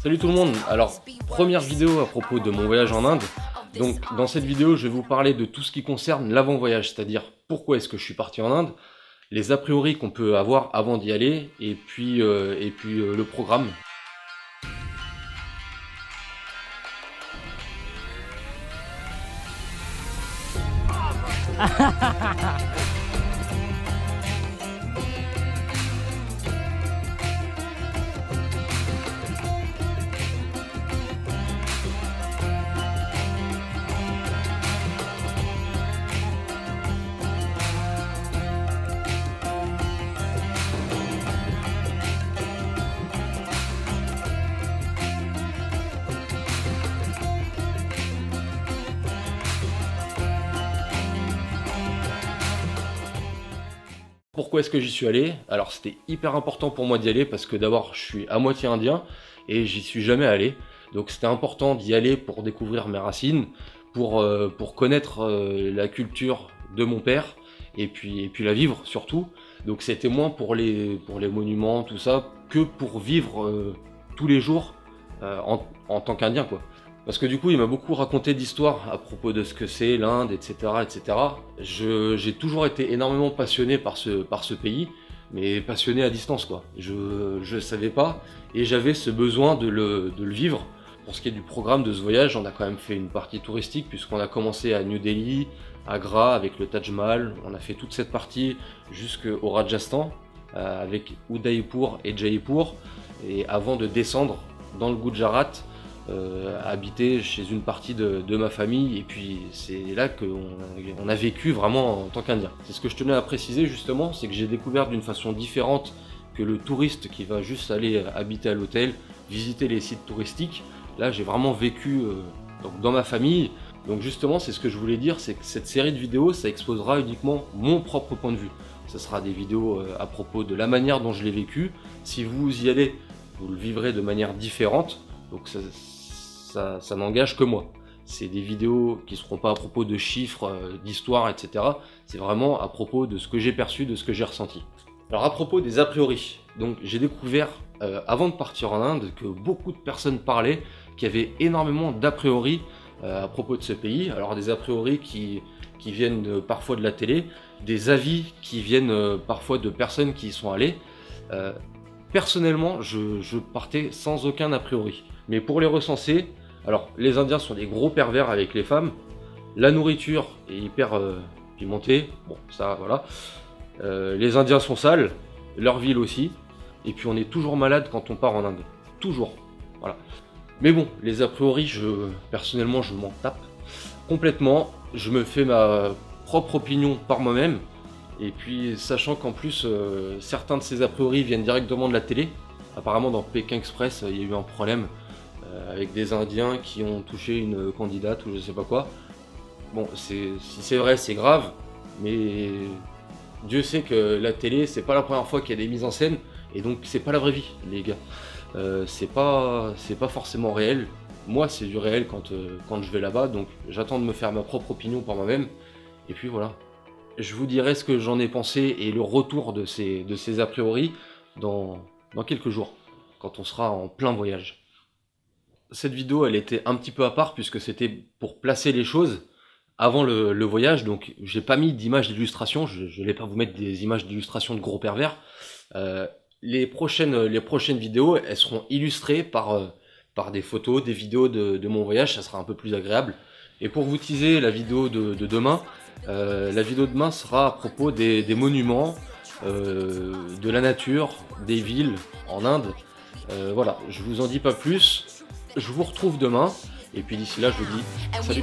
Salut tout le monde, alors première vidéo à propos de mon voyage en Inde. Donc dans cette vidéo je vais vous parler de tout ce qui concerne l'avant-voyage, c'est-à-dire pourquoi est-ce que je suis parti en Inde, les a priori qu'on peut avoir avant d'y aller, et puis le programme. Pourquoi est-ce que j'y suis allé? Alors c'était hyper important pour moi d'y aller parce que d'abord je suis à moitié indien et j'y suis jamais allé. Donc c'était important d'y aller pour découvrir mes racines, pour connaître la culture de mon père et puis la vivre surtout. Donc c'était moins pour les monuments, tout ça, que pour vivre tous les jours en tant qu'Indien, quoi. Parce que du coup, il m'a beaucoup raconté d'histoires à propos de ce que c'est l'Inde, etc., etc. J'ai toujours été énormément passionné par ce pays, mais passionné à distance, quoi. Je savais pas, et j'avais ce besoin de le vivre. Pour ce qui est du programme de ce voyage, on a quand même fait une partie touristique, puisqu'on a commencé à New Delhi, Agra, avec le Taj Mahal. On a fait toute cette partie jusqu'au Rajasthan, avec Udaipur et Jaipur, et avant de descendre dans le Gujarat, habiter chez une partie de ma famille, et puis c'est là qu'on a vécu vraiment en tant qu'Indien. C'est ce que je tenais à préciser justement, c'est que j'ai découvert d'une façon différente que le touriste qui va juste aller habiter à l'hôtel, visiter les sites touristiques. Là j'ai vraiment vécu donc dans ma famille. Donc justement c'est ce que je voulais dire, c'est que cette série de vidéos ça exposera uniquement mon propre point de vue. Ce sera des vidéos à propos de la manière dont je l'ai vécu. Si vous y allez, vous le vivrez de manière différente. Donc ça n'engage que moi. C'est des vidéos qui ne seront pas à propos de chiffres, d'histoire, etc. C'est vraiment à propos de ce que j'ai perçu, de ce que j'ai ressenti. Alors à propos des a priori, donc j'ai découvert avant de partir en Inde que beaucoup de personnes parlaient, qu'il y avait énormément d'a priori à propos de ce pays. Alors des a priori qui viennent parfois de la télé, des avis qui viennent parfois de personnes qui y sont allées. Personnellement, je partais sans aucun a priori. Mais pour les recenser, alors les Indiens sont des gros pervers avec les femmes, la nourriture est hyper pimentée, bon ça voilà, les Indiens sont sales, leur ville aussi, et puis on est toujours malade quand on part en Inde, toujours, voilà. Mais bon, les a priori, personnellement je m'en tape complètement, je me fais ma propre opinion par moi-même, et puis sachant qu'en plus certains de ces a priori viennent directement de la télé, apparemment dans Pékin Express il y a eu un problème, avec des Indiens qui ont touché une candidate ou je sais pas quoi. Bon, si c'est vrai, c'est grave, mais Dieu sait que la télé, c'est pas la première fois qu'il y a des mises en scène, et donc c'est pas la vraie vie, les gars. C'est pas forcément réel. Moi, c'est du réel quand je vais là-bas, donc j'attends de me faire ma propre opinion par moi-même, et puis voilà. Je vous dirai ce que j'en ai pensé et le retour de ces a priori dans quelques jours, quand on sera en plein voyage. Cette vidéo elle était un petit peu à part puisque c'était pour placer les choses avant le voyage, donc j'ai pas mis d'images d'illustration, je vais pas vous mettre des images d'illustration de gros pervers. Les prochaines vidéos elles seront illustrées par des photos, des vidéos de mon voyage, ça sera un peu plus agréable. Et pour vous teaser la vidéo de demain, la vidéo de demain sera à propos des monuments, de la nature, des villes en Inde. Voilà, je vous en dis pas plus. Je vous retrouve demain, et puis d'ici là, je vous dis salut.